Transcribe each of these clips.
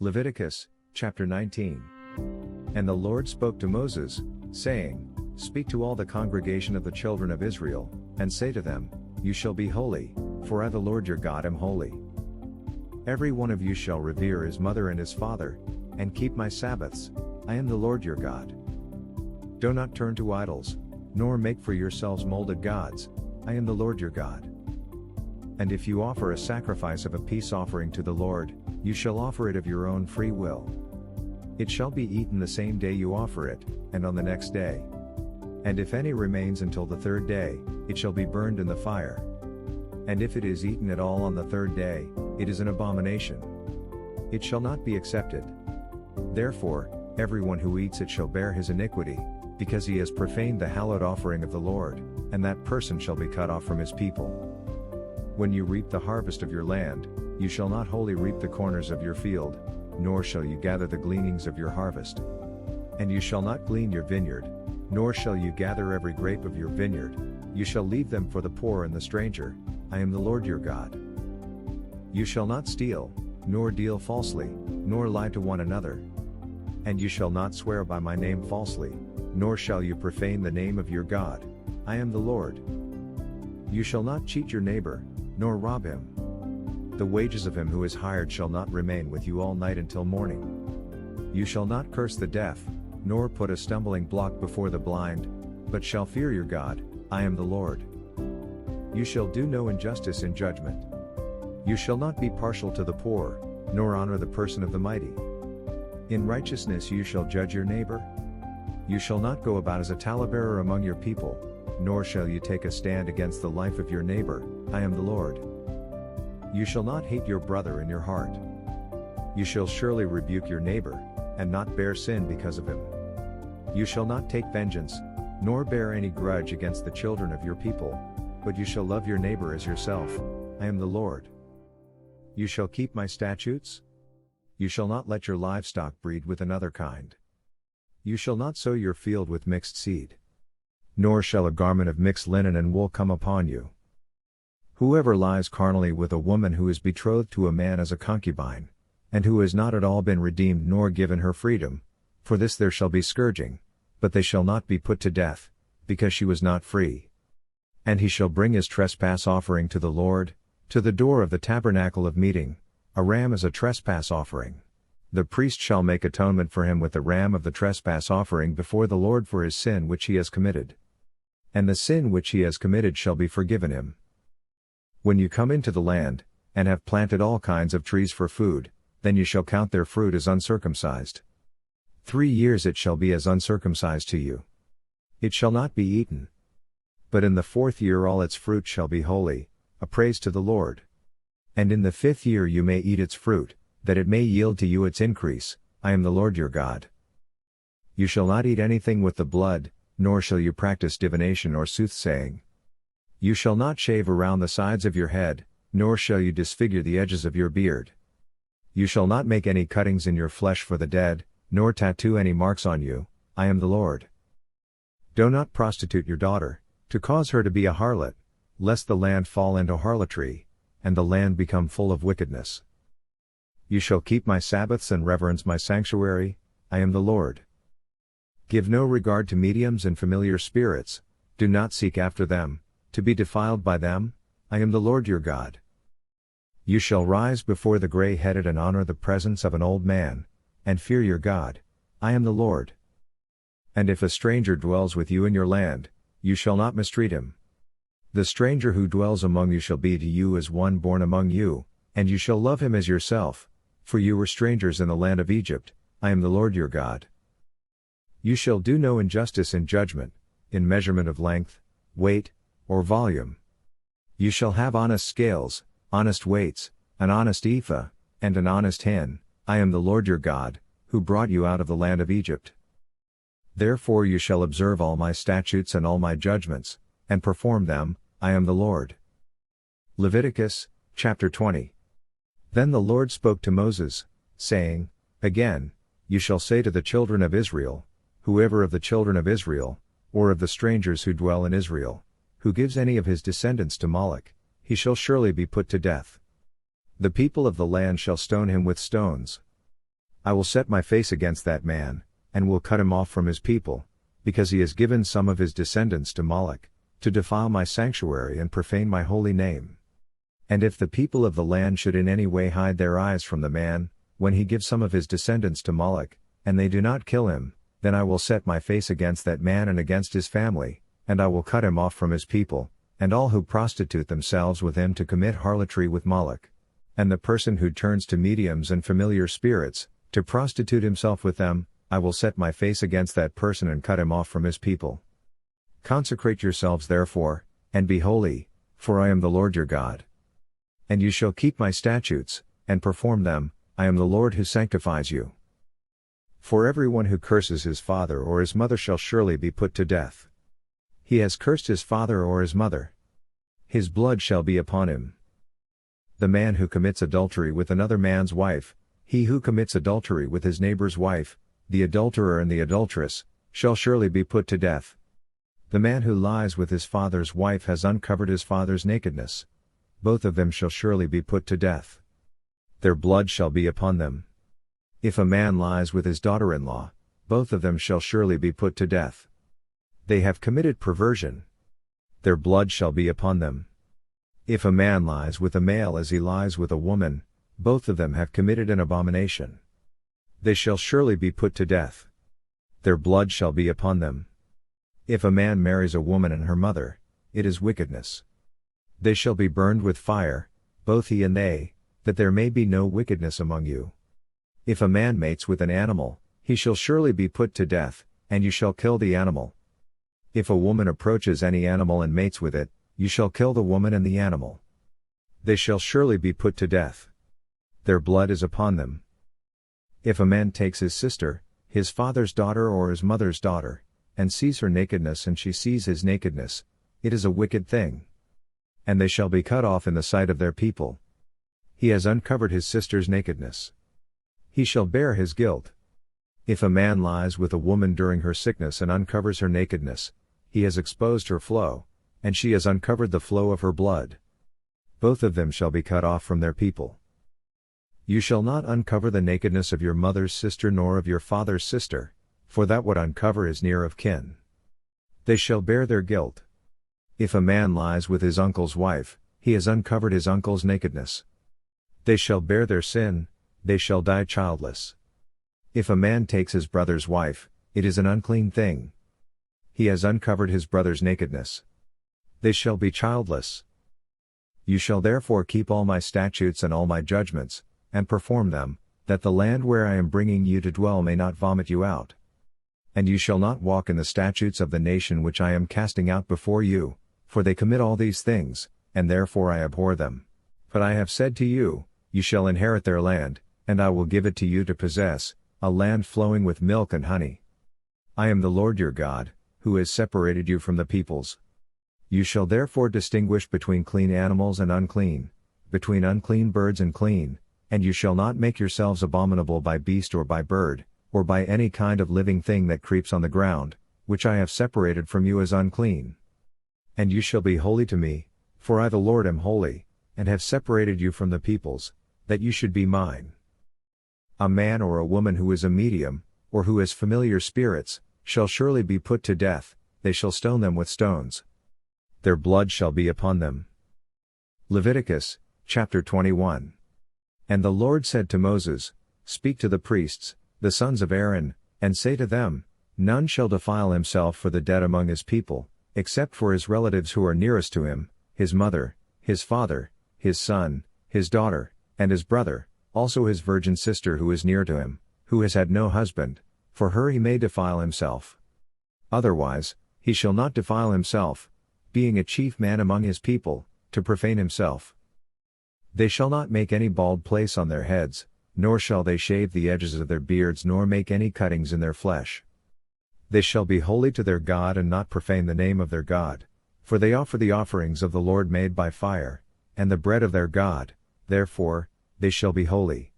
Leviticus, chapter 19. And the Lord spoke to Moses, saying, Speak to all the congregation of the children of Israel, and say to them, You shall be holy, for I the Lord your God am holy. Every one of you shall revere his mother and his father, and keep my Sabbaths. I am the Lord your God. Do not turn to idols, nor make for yourselves molded gods. I am the Lord your God. And if you offer a sacrifice of a peace offering to the Lord, you shall offer it of your own free will. It shall be eaten the same day you offer it, and on the next day. And if any remains until the third day, it shall be burned in the fire. And if it is eaten at all on the third day, it is an abomination. It shall not be accepted. Therefore, everyone who eats it shall bear his iniquity, because he has profaned the hallowed offering of the Lord, and that person shall be cut off from his people. When you reap the harvest of your land, you shall not wholly reap the corners of your field, nor shall you gather the gleanings of your harvest. And you shall not glean your vineyard, nor shall you gather every grape of your vineyard, you shall leave them for the poor and the stranger. I am the Lord your God. You shall not steal, nor deal falsely, nor lie to one another. And you shall not swear by my name falsely, nor shall you profane the name of your God. I am the Lord. You shall not cheat your neighbor, nor rob him. The wages of him who is hired shall not remain with you all night until morning. You shall not curse the deaf, nor put a stumbling block before the blind, but shall fear your God. I am the Lord. You shall do no injustice in judgment. You shall not be partial to the poor, nor honor the person of the mighty. In righteousness you shall judge your neighbor. You shall not go about as a talebearer among your people, nor shall you take a stand against the life of your neighbor. I am the Lord. You shall not hate your brother in your heart. You shall surely rebuke your neighbor, and not bear sin because of him. You shall not take vengeance, nor bear any grudge against the children of your people, but you shall love your neighbor as yourself. I am the Lord. You shall keep my statutes. You shall not let your livestock breed with another kind. You shall not sow your field with mixed seed. Nor shall a garment of mixed linen and wool come upon you. Whoever lies carnally with a woman who is betrothed to a man as a concubine, and who has not at all been redeemed nor given her freedom, for this there shall be scourging, but they shall not be put to death, because she was not free. And he shall bring his trespass offering to the Lord, to the door of the tabernacle of meeting, a ram as a trespass offering. The priest shall make atonement for him with the ram of the trespass offering before the Lord for his sin which he has committed. And the sin which he has committed shall be forgiven him. When you come into the land, and have planted all kinds of trees for food, then you shall count their fruit as uncircumcised. 3 years it shall be as uncircumcised to you. It shall not be eaten. But in the 4th year all its fruit shall be holy, a praise to the Lord. And in the 5th year you may eat its fruit, that it may yield to you its increase. I am the Lord your God. You shall not eat anything with the blood, nor shall you practice divination or soothsaying. You shall not shave around the sides of your head, nor shall you disfigure the edges of your beard. You shall not make any cuttings in your flesh for the dead, nor tattoo any marks on you. I am the Lord. Do not prostitute your daughter, to cause her to be a harlot, lest the land fall into harlotry, and the land become full of wickedness. You shall keep my Sabbaths and reverence my sanctuary. I am the Lord. Give no regard to mediums and familiar spirits, do not seek after them, to be defiled by them. I am the Lord your God. You shall rise before the gray-headed and honor the presence of an old man, and fear your God. I am the Lord. And if a stranger dwells with you in your land, you shall not mistreat him. The stranger who dwells among you shall be to you as one born among you, and you shall love him as yourself, for you were strangers in the land of Egypt. I am the Lord your God. You shall do no injustice in judgment, in measurement of length, weight, or volume. You shall have honest scales, honest weights, an honest ephah, and an honest hin. I am the Lord your God, who brought you out of the land of Egypt. Therefore you shall observe all my statutes and all my judgments, and perform them. I am the Lord. Leviticus, chapter 20. Then the Lord spoke to Moses, saying, Again, you shall say to the children of Israel, whoever of the children of Israel, or of the strangers who dwell in Israel, who gives any of his descendants to Moloch, he shall surely be put to death. The people of the land shall stone him with stones. I will set my face against that man, and will cut him off from his people, because he has given some of his descendants to Moloch, to defile my sanctuary and profane my holy name. And if the people of the land should in any way hide their eyes from the man, when he gives some of his descendants to Moloch, and they do not kill him, then I will set my face against that man and against his family, and I will cut him off from his people, and all who prostitute themselves with him to commit harlotry with Moloch. And the person who turns to mediums and familiar spirits, to prostitute himself with them, I will set my face against that person and cut him off from his people. Consecrate yourselves therefore, and be holy, for I am the Lord your God. And you shall keep my statutes, and perform them, I am the Lord who sanctifies you. For everyone who curses his father or his mother shall surely be put to death. He has cursed his father or his mother. His blood shall be upon him. The man who commits adultery with another man's wife, he who commits adultery with his neighbor's wife, the adulterer and the adulteress, shall surely be put to death. The man who lies with his father's wife has uncovered his father's nakedness. Both of them shall surely be put to death. Their blood shall be upon them. If a man lies with his daughter-in-law, both of them shall surely be put to death. They have committed perversion. Their blood shall be upon them. If a man lies with a male as he lies with a woman, both of them have committed an abomination. They shall surely be put to death. Their blood shall be upon them. If a man marries a woman and her mother, it is wickedness. They shall be burned with fire, both he and they, that there may be no wickedness among you. If a man mates with an animal, he shall surely be put to death, and you shall kill the animal. If a woman approaches any animal and mates with it, you shall kill the woman and the animal. They shall surely be put to death. Their blood is upon them. If a man takes his sister, his father's daughter or his mother's daughter, and sees her nakedness and she sees his nakedness, it is a wicked thing. And they shall be cut off in the sight of their people. He has uncovered his sister's nakedness. He shall bear his guilt. If a man lies with a woman during her sickness and uncovers her nakedness, he has exposed her flow, and she has uncovered the flow of her blood. Both of them shall be cut off from their people. You shall not uncover the nakedness of your mother's sister nor of your father's sister, for that would uncover is near of kin. They shall bear their guilt. If a man lies with his uncle's wife, he has uncovered his uncle's nakedness. They shall bear their sin, they shall die childless. If a man takes his brother's wife, it is an unclean thing. He has uncovered his brother's nakedness. They shall be childless. You shall therefore keep all my statutes and all my judgments, and perform them, that the land where I am bringing you to dwell may not vomit you out. And you shall not walk in the statutes of the nation which I am casting out before you, for they commit all these things, and therefore I abhor them. But I have said to you, you shall inherit their land, and I will give it to you to possess, a land flowing with milk and honey. I am the Lord your God, who has separated you from the peoples. You shall therefore distinguish between clean animals and unclean, between unclean birds and clean, and you shall not make yourselves abominable by beast or by bird, or by any kind of living thing that creeps on the ground, which I have separated from you as unclean. And you shall be holy to me, for I the Lord am holy, and have separated you from the peoples, that you should be mine. A man or a woman who is a medium, or who has familiar spirits, shall surely be put to death, they shall stone them with stones. Their blood shall be upon them. Leviticus, chapter 21. And the Lord said to Moses, Speak to the priests, the sons of Aaron, and say to them, None shall defile himself for the dead among his people, except for his relatives who are nearest to him, his mother, his father, his son, his daughter, and his brother, also his virgin sister who is near to him, who has had no husband, for her he may defile himself. Otherwise, he shall not defile himself, being a chief man among his people, to profane himself. They shall not make any bald place on their heads, nor shall they shave the edges of their beards nor make any cuttings in their flesh. They shall be holy to their God and not profane the name of their God, for they offer the offerings of the Lord made by fire, and the bread of their God, therefore, they shall be holy.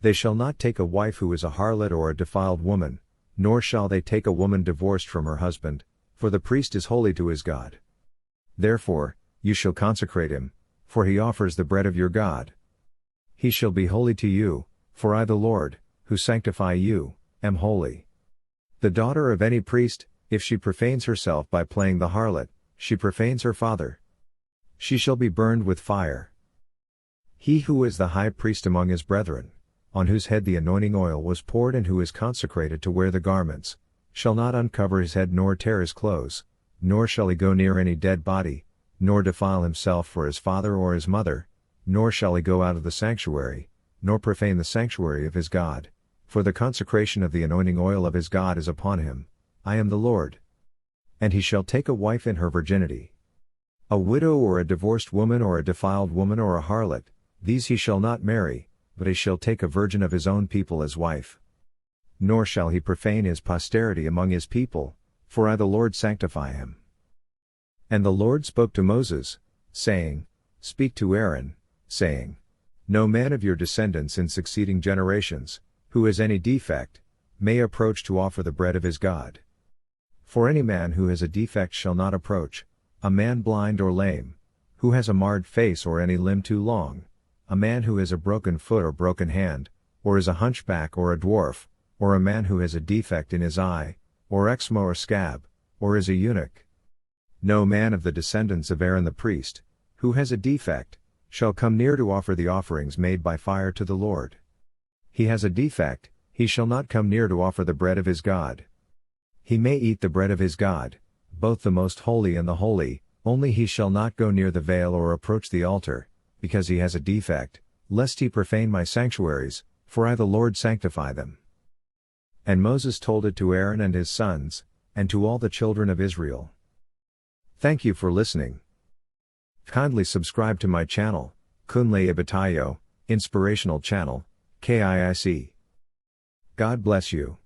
They shall not take a wife who is a harlot or a defiled woman, nor shall they take a woman divorced from her husband, for the priest is holy to his God. Therefore, you shall consecrate him, for he offers the bread of your God. He shall be holy to you, for I the Lord, who sanctify you, am holy. The daughter of any priest, if she profanes herself by playing the harlot, she profanes her father. She shall be burned with fire. He who is the high priest among his brethren, on whose head the anointing oil was poured and who is consecrated to wear the garments, shall not uncover his head nor tear his clothes, nor shall he go near any dead body, nor defile himself for his father or his mother, nor shall he go out of the sanctuary, nor profane the sanctuary of his God, for the consecration of the anointing oil of his God is upon him. I am the Lord. And he shall take a wife in her virginity. A widow or a divorced woman or a defiled woman or a harlot, these he shall not marry, but he shall take a virgin of his own people as wife. Nor shall he profane his posterity among his people, for I the Lord sanctify him. And the Lord spoke to Moses, saying, Speak to Aaron, saying, No man of your descendants in succeeding generations, who has any defect, may approach to offer the bread of his God. For any man who has a defect shall not approach, a man blind or lame, who has a marred face or any limb too long, a man who has a broken foot or broken hand, or is a hunchback or a dwarf, or a man who has a defect in his eye, or eczema or scab, or is a eunuch. No man of the descendants of Aaron the priest, who has a defect, shall come near to offer the offerings made by fire to the Lord. He has a defect, he shall not come near to offer the bread of his God. He may eat the bread of his God, both the most holy and the holy, only he shall not go near the veil or approach the altar, because he has a defect, lest he profane my sanctuaries, for I the Lord sanctify them. And Moses told it to Aaron and his sons, and to all the children of Israel. Thank you for listening. Kindly subscribe to my channel, KIIC Inspirational Channel, KIIC. God bless you.